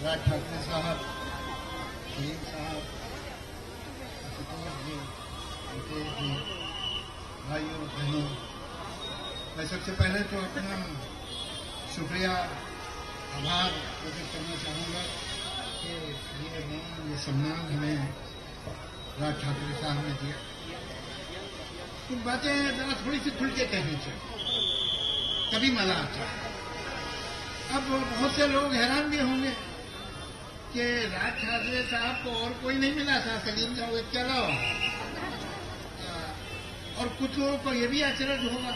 राज ठाकरे साहब, सलीम साहब, आशुतोष जी, मुकेश जी, भाइयों बहनों, मैं सबसे पहले तो अपना शुक्रिया आभार प्रकट करना चाहूँगा कि ये मान, ये सम्मान हमें राज ठाकरे साहब ने दिया। कुछ बातें जरा थोड़ी सी खुल के कहनी चाहिए, तभी मजा आता है। अब बहुत से लोग हैरान भी होंगे कि राज ठाकरे साहब को और कोई नहीं मिला था, सलीम जावेद के अलावा। और कुछ लोगों को यह भी आश्चर्य होगा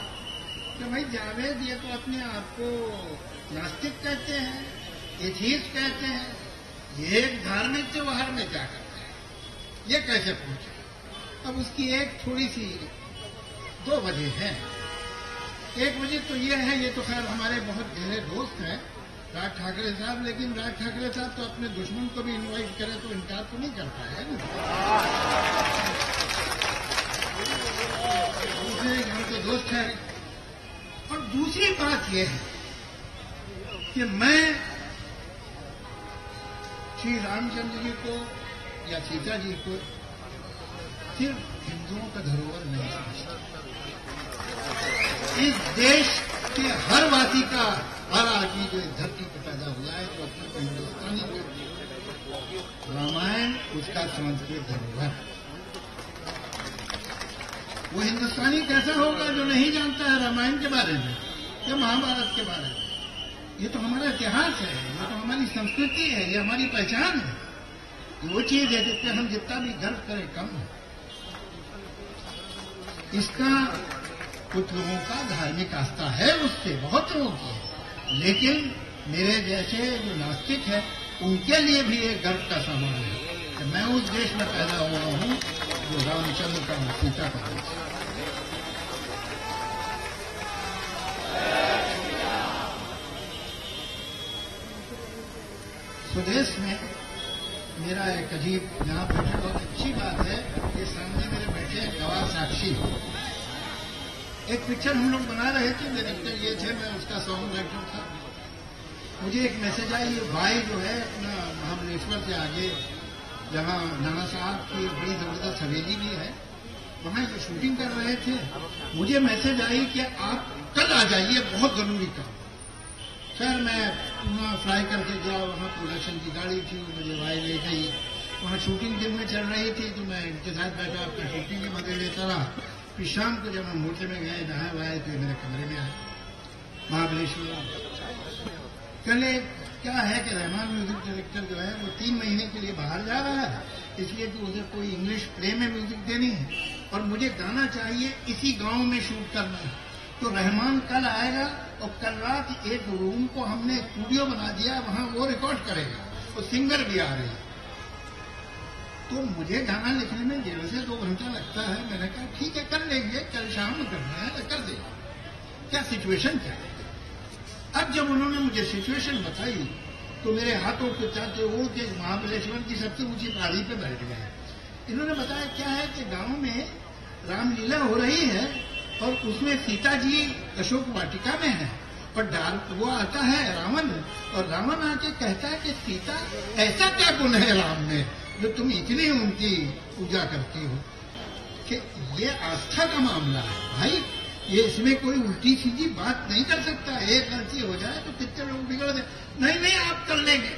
कि भाई जावेद ये तो अपने आप को नास्तिक कहते हैं, एथीस्ट कहते हैं, ये एक धार्मिक त्योहार में क्या करते हैं, ये कैसे पहुंचे? अब उसकी एक थोड़ी सी दो वजह है। एक वजह तो ये है, ये तो खैर हमारे बहुत गहरे दोस्त हैं राज ठाकरे साहब, लेकिन राज ठाकरे साहब तो अपने दुश्मन को भी इनवाइट करें तो इनकार तो नहीं करता है ना। दूसरे घर के दोस्त हैं। और दूसरी बात यह है कि मैं श्री रामचंद्र जी को या सीता जी को सिर्फ हिंदुओं का धरोहर नहीं समझता। इस देश के हर वासी का, हर आदमी जो इस धरती पर पैदा हुआ है तो अपना को हिंदुस्तानी का रामायण उसका संस्कृत धरोहर। वो हिंदुस्तानी कैसा होगा जो नहीं जानता है रामायण के बारे में या महाभारत के बारे में? ये तो हमारा इतिहास है, ये तो हमारी संस्कृति है, ये हमारी पहचान है। वो चीज है जिस पर हम जितना भी गर्व करें कम है। इसका कुछ लोगों का धार्मिक आस्था है, उससे बहुत लोगों की है, लेकिन मेरे जैसे जो नास्तिक है उनके लिए भी एक गर्व का सामान है कि मैं उस देश में पैदा हुआ हूं जो रामचंद्र का और सीता का देश है। स्वदेश में मेरा एक अजीब यहाँ बैठे, बहुत अच्छी बात है कि सामने मेरे बैठे गवाह साक्षी। एक पिक्चर हम लोग बना रहे थे, डायरेक्टर ये थे, मैं उसका सॉन्ग राइटर था। मुझे एक मैसेज आई, ये भाई जो है अपना महाबलेश्वर से आगे जहाँ नाना साहब की बड़ी जबरदस्त हवेली भी है, वहाँ जो शूटिंग कर रहे थे, मुझे मैसेज आई कि आप कल आ जाइए, बहुत जरूरी काम। सर मैं वहाँ फ्लाई करके गया, वहाँ प्रोडक्शन की गाड़ी थी, मुझे भाई ले गई, वहाँ शूटिंग दिन में चल रही थी तो मैं इनके साथ बैठा अपना शूटिंग के मजे लेता रहा। फिर शाम को जब हम होटल में गए, नहाए वाए तो मेरे कमरे में आए महाबलेश्वर। कल क्या है कि रहमान म्यूजिक डायरेक्टर जो है वो 3 महीने के लिए बाहर जा रहा है, इसलिए कि उसे कोई इंग्लिश प्ले में म्यूजिक देनी है और मुझे गाना चाहिए, इसी गांव में शूट करना है। तो रहमान कल आएगा और कल रात एक रूम को हमने स्टूडियो बना दिया, वहां वो रिकॉर्ड करेगा और सिंगर भी आ रहे हैं। तो मुझे गाना लिखने में 1.5 से 2 घंटा लगता है। मैंने कहा ठीक है कर लेंगे, कल शाम में करना है तो कर देंगे, क्या सिचुएशन क्या है। अब जब उन्होंने मुझे सिचुएशन बताई तो मेरे हाथों के चाहते ओढ़ के महाबलेश्वर की सबसे ऊंची पहाड़ी पे बैठ गए। इन्होंने बताया क्या है कि गांव में रामलीला हो रही है और उसमें सीता जी अशोक वाटिका में है और वो आता है रावण, और रावण आके कहता है कि सीता ऐसा क्या गुण है राम में जो तुम इतनी उनकी पूजा करती हो। कि ये आस्था का मामला है भाई, ये इसमें कोई उल्टी सीधी बात नहीं कर सकता। एक गलती हो जाए तो कितने लोग बिगड़ दे। नहीं आप कर लेंगे,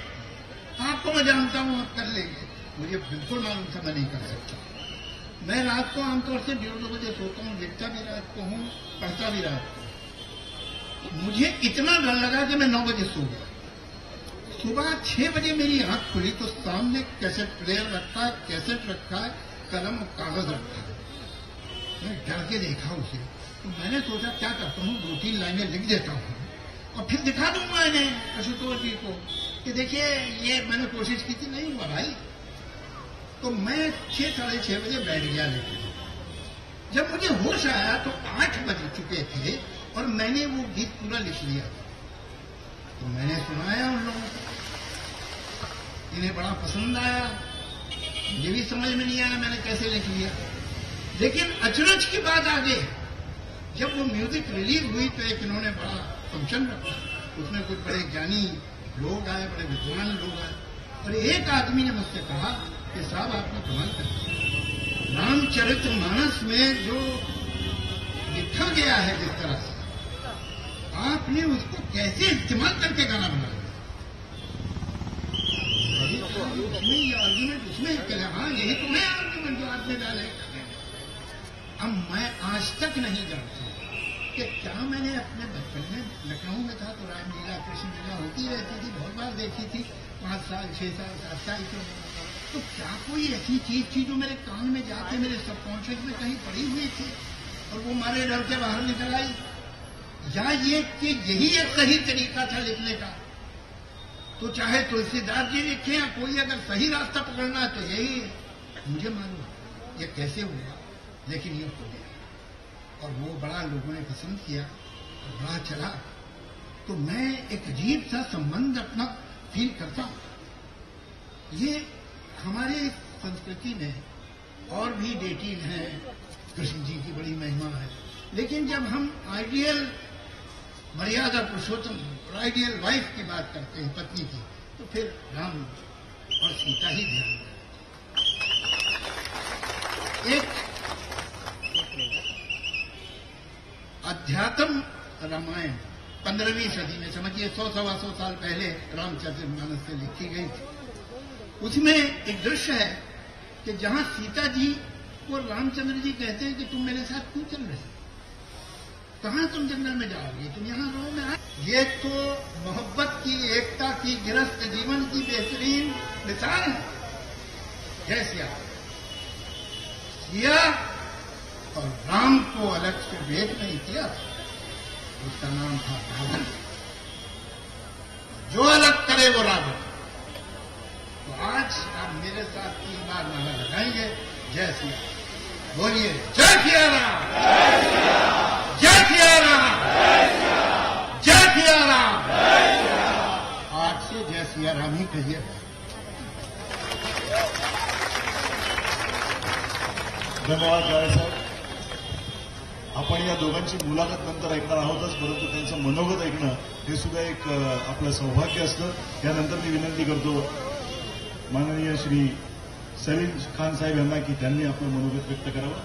आपको मैं जानता हूं आप कर लेंगे। मुझे बिल्कुल मालूम था मैं नहीं कर सकता। मैं रात को आमतौर से 1:30 बजे सोता हूँ, लिखता भी रात को हूँ, पढ़ता भी रात को। मुझे इतना डर लगा कि मैं 9 बजे सो गया। सुबह 6 बजे मेरी आंख खुली तो सामने कैसेट प्लेयर रखा है, कैसेट रखा है, कलम और कागज रखा है। मैं डर के देखा उसे तो मैंने सोचा क्या करता हूँ, 2-3 लाइनें लिख देता हूँ और फिर दिखा दूंगा इन्हें आशुतोष जी को कि देखिए ये मैंने कोशिश की थी, नहीं हुआ भाई। तो मैं 6-6:30 बजे बैठ गया लेकिन जब मुझे होश आया तो 8 बज चुके थे और मैंने वो गीत पूरा लिख लिया। तो मैंने सुनाया उन लोगों को, इन्हें बड़ा पसंद आया, मुझे भी समझ में नहीं आया मैंने कैसे लिख लिया। लेकिन अचरज की बात आगे, जब वो म्यूजिक रिलीज हुई तो एक इन्होंने बड़ा फंक्शन रखा, उसमें कुछ बड़े ज्ञानी लोग आए, बड़े विद्वान लोग आए, और एक आदमी ने मुझसे कहा कि साहब आपने कमाल कर दिया, रामचरितमानस में जो लिखा गया है जिस तरह से, आपने उसको कैसे इस्तेमाल करके गाना बना दिया। उसमें ये आर्ग्यूमेंट उसमें क्या, हाँ यही तो है आर्ग्यूमेंट जो आपने डाले। अब मैं आज तक नहीं जानता कि क्या मैंने अपने बचपन में लखनऊ में था तो रामलीला कृष्ण लीला होती रहती थी, बहुत बार देखी थी, 5 साल 6 साल 7 साल की उम्र में। तो क्या कोई ऐसी चीज थी जो मेरे कान में जाके मेरे सबकॉन्शियस में कहीं पड़ी हुई थी और वो मारे डर के बाहर निकल आई, या ये कि यही एक सही तरीका था लिखने का। तो चाहे तुलसीदास जी लिखे या कोई, अगर सही रास्ता पकड़ना है तो यही है। मुझे मालूम ये कैसे हुआ, लेकिन ये हो गया और वो बड़ा लोगों ने पसंद किया और बड़ा चला। तो मैं एक अजीब सा संबंध अपना फील करता हूं। ये हमारे संस्कृति में और भी डेटीज हैं, कृष्ण जी की बड़ी महिमा है, लेकिन जब हम आइडियल मर्यादा पुरुषोत्तम और आइडियल वाइफ की बात करते हैं, पत्नी की, तो फिर राम और सीता ही ध्यान में। एक अध्यात्म रामायण 15वीं सदी में, समझिए 100-125 साल पहले रामचरितमानस से लिखी गई थी। उसमें एक दृश्य है कि जहां सीता जी को रामचंद्र जी कहते हैं कि तुम मेरे साथ क्यों चल रहे हो, कहां तुम जंगल में जाओगे, तुम यहां रहो में आए। ये तो मोहब्बत की, एकता की, गृहस्थ जीवन की बेहतरीन मिसाल है। जैसे सिया और राम को अलग से वेद नहीं किया, उसका नाम था रावण। जो अलग करे वो रावण। तो आज आप मेरे साथ 3 बार नारा लगाएंगे, जय सिया, बोलिए जय सिया राम, जय सिया राम, जय सिया राम। आज से जय सिया राम ही कहिए। धन्यवाद गाळे साहेब. आपण या दोघांची मुलाखत नंतर ऐकणार आहोतच, परंतु त्यांचं मनोगत ऐकणं हे सुद्धा एक आपलं सौभाग्य असतं. यानंतर मी विनंती करतो माननीय श्री सलीम खान साहेब यांना की त्यांनी आपलं मनोगत व्यक्त करावं.